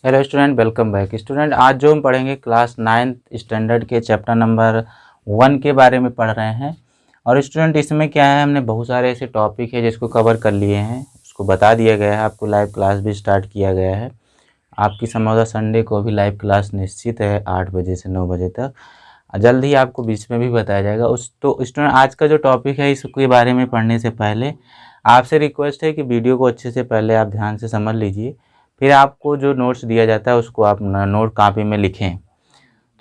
Hello student, welcome back. Student, आज जो हम पढ़ेंगे क्लास 9th स्टैंडर्ड के चैप्टर नंबर 1 के बारे में पढ़ रहे हैं। और स्टूडेंट, इसमें क्या है, हमने बहुत सारे ऐसे टॉपिक है जिसको कवर कर लिए हैं, उसको बता दिया गया है। आपको लाइव क्लास भी स्टार्ट किया गया है। आपकी संभवतः संडे को भी लाइव क्लास निश्चित है 8 बजे से 9 बजे तक। जल्द ही आपको बीच में भी बताया जाएगा। तो स्टूडेंट, आज का जो टॉपिक है इसके बारे में पढ़ने से पहले आपसे रिक्वेस्ट है कि वीडियो को अच्छे से पहले आप ध्यान से समझ लीजिए, फिर आपको जो नोट्स दिया जाता है उसको आप नोट कॉपी में लिखें।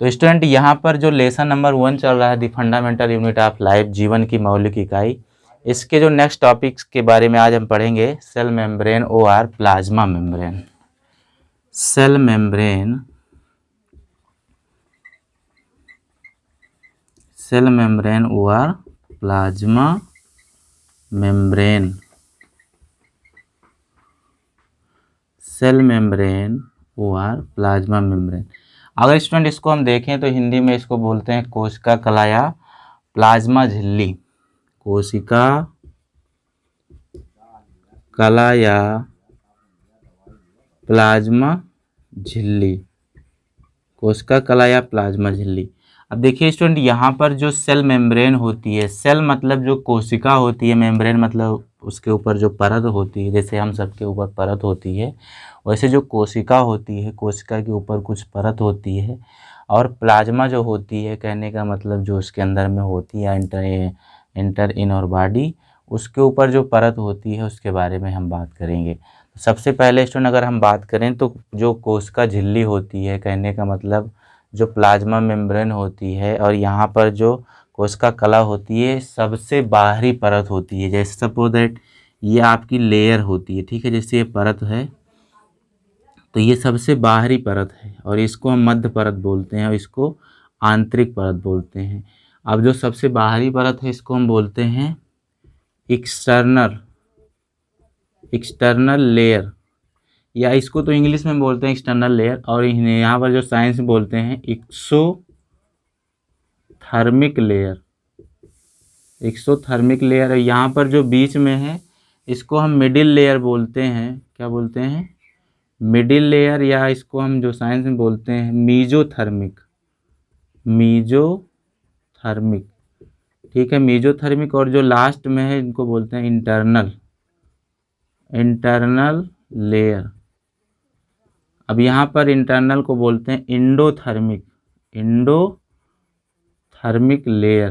तो स्टूडेंट, यहाँ पर जो लेसन नंबर 1 चल रहा है, दी फंडामेंटल यूनिट ऑफ लाइफ, जीवन की मौलिक इकाई, इसके जो नेक्स्ट टॉपिक्स के बारे में आज हम पढ़ेंगे, सेल मेम्ब्रेन और plasma membrane. Cell membrane, cell membrane और प्लाज्मा मेम्ब्रेन। सेल मेम्ब्रेन और प्लाज्मा मेम्ब्रेन। अगर स्टूडेंट इसको हम देखें तो हिंदी में इसको बोलते हैं कोशिका कला या प्लाज्मा झिल्ली। कोशिका कला या प्लाज्मा झिल्ली। कोशिका कला या प्लाज्मा झिल्ली। अब देखिए स्टूडेंट, यहाँ पर जो सेल मेम्ब्रेन होती है, सेल मतलब जो कोशिका होती है, मेम्ब्रेन मतलब उसके ऊपर जो परत होती है, जैसे हम सबके ऊपर परत होती है वैसे जो कोशिका होती है, कोशिका के ऊपर कुछ परत होती है। और प्लाज्मा जो होती है, कहने का मतलब जो उसके अंदर में होती है, इंटर इन और बॉडी, उसके ऊपर जो परत होती है उसके बारे में हम बात करेंगे। सबसे पहले स्टूडेंट, अगर हम बात करें तो जो कोशिका झिल्ली होती है, कहने का मतलब जो प्लाज्मा मेम्ब्रेन होती है, और यहाँ पर जो कोशिका कला होती है, सबसे बाहरी परत होती है। जैसे सपोज दैट ये आपकी लेयर होती है, ठीक है, जैसे ये परत है तो ये सबसे बाहरी परत है, और इसको हम मध्य परत बोलते हैं और इसको आंतरिक परत बोलते हैं। अब जो सबसे बाहरी परत है इसको हम बोलते हैं एक्सटर्नल लेयर, या इसको तो इंग्लिश में बोलते हैं एक्सटर्नल लेयर, और यहाँ पर जो साइंस में बोलते हैं एक्सोथर्मिक लेयर। एक्सोथर्मिक लेयर है। यहाँ पर जो बीच में है इसको हम मिडिल लेयर बोलते हैं। क्या बोलते हैं? मिडिल लेयर, या इसको हम जो साइंस में बोलते हैं मीजोथर्मिक। मीजोथर्मिक, ठीक है, मीजोथर्मिक। और जो लास्ट में है इनको बोलते हैं इंटरनल लेयर। अब यहाँ पर इंटरनल को बोलते हैं इंडोथर्मिक लेयर।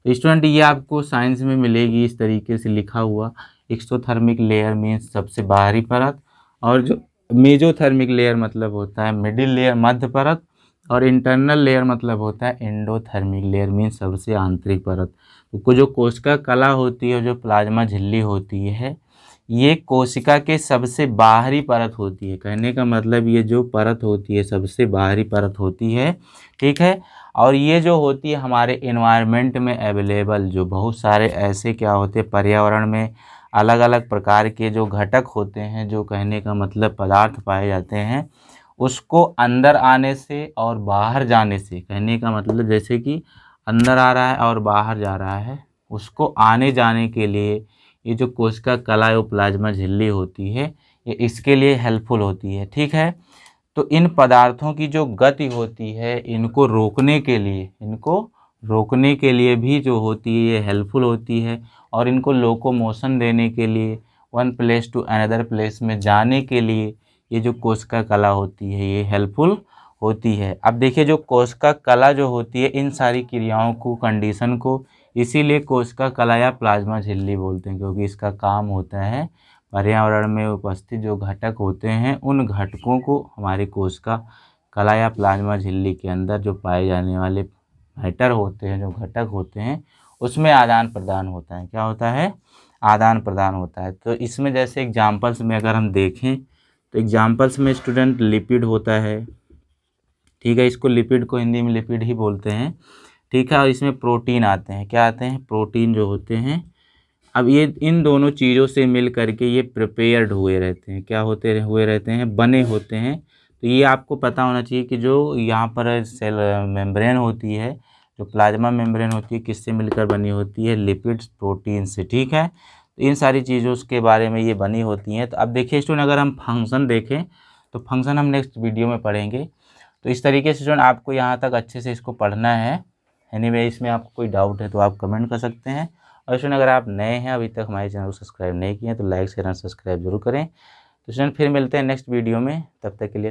तो स्टूडेंट, ये आपको साइंस में मिलेगी इस तरीके से लिखा हुआ। एक्सोथर्मिक लेयर मीन्स सबसे बाहरी परत, और जो मेजोथर्मिक लेयर मतलब होता है मिडिल लेयर, मध्य परत, और इंटरनल लेयर मतलब होता है एंडोथर्मिक लेयर मीन्स सबसे आंतरिक परत। तो जो कोशिका कला होती है, जो प्लाज्मा झिल्ली होती है, ये कोशिका के सबसे बाहरी परत होती है। कहने का मतलब ये जो परत होती है सबसे बाहरी परत होती है, ठीक है। और ये जो होती है हमारे एनवायरनमेंट में अवेलेबल, जो बहुत सारे ऐसे क्या होते हैं पर्यावरण में अलग अलग प्रकार के जो घटक होते हैं, जो कहने का मतलब पदार्थ पाए जाते हैं, उसको अंदर आने से और बाहर जाने से, कहने का मतलब जैसे कि अंदर आ रहा है और बाहर जा रहा है, उसको आने जाने के लिए ये जो कोशिका कला या प्लाज्मा झिल्ली होती है ये इसके लिए हेल्पफुल होती है, ठीक है। तो इन पदार्थों की जो गति होती है इनको रोकने के लिए भी जो होती है ये हेल्पफुल होती है, और इनको लोकोमोशन देने के लिए, one place to another place में जाने के लिए ये जो कोशिका कला होती है ये हेल्पफुल होती है। अब देखिए, जो कोशिका कला जो होती है इन सारी क्रियाओं को, कंडीशन को, इसीलिए कोशिका कला या प्लाज्मा झिल्ली बोलते हैं, क्योंकि इसका काम होता है पर्यावरण में उपस्थित जो घटक होते हैं उन घटकों को हमारे कोशिका कला या प्लाज्मा झिल्ली के अंदर जो पाए जाने वाले मैटर होते हैं, जो घटक होते हैं, उसमें आदान प्रदान होता है। क्या होता है? आदान प्रदान होता है। तो इसमें जैसे एग्जाम्पल्स में अगर हम देखें तो एग्जाम्पल्स में स्टूडेंट लिपिड होता है, ठीक है, इसको लिपिड को हिंदी में लिपिड ही बोलते हैं, ठीक है। और इसमें प्रोटीन आते हैं। क्या आते हैं? प्रोटीन जो होते हैं। अब ये इन दोनों चीज़ों से मिल करके ये प्रिपेयर्ड हुए रहते हैं। क्या हुए रहते हैं? बने होते हैं। तो ये आपको पता होना चाहिए कि जो यहाँ पर सेल मेम्ब्रेन होती है, जो प्लाज्मा मेम्ब्रेन होती है, किससे मिलकर बनी होती है? लिपिड्स, प्रोटीन से, ठीक है। तो इन सारी चीज़ों के बारे में ये बनी होती हैं। तो अब देखिए स्टूडेंट, अगर हम फंक्शन देखें तो फंक्शन हम नेक्स्ट वीडियो में पढ़ेंगे। तो इस तरीके से स्टूडेंट आपको यहाँ तक अच्छे से इसको पढ़ना है। एनीवे इसमें आपको कोई डाउट है तो आप कमेंट कर सकते हैं। और स्टूडेंट अगर आप नए हैं, अभी तक हमारे चैनल को सब्सक्राइब नहीं किए हैं, तो लाइक शेयर एंड सब्सक्राइब जरूर करें। तो स्टूडेंट फिर मिलते हैं नेक्स्ट वीडियो में, तब तक के लिए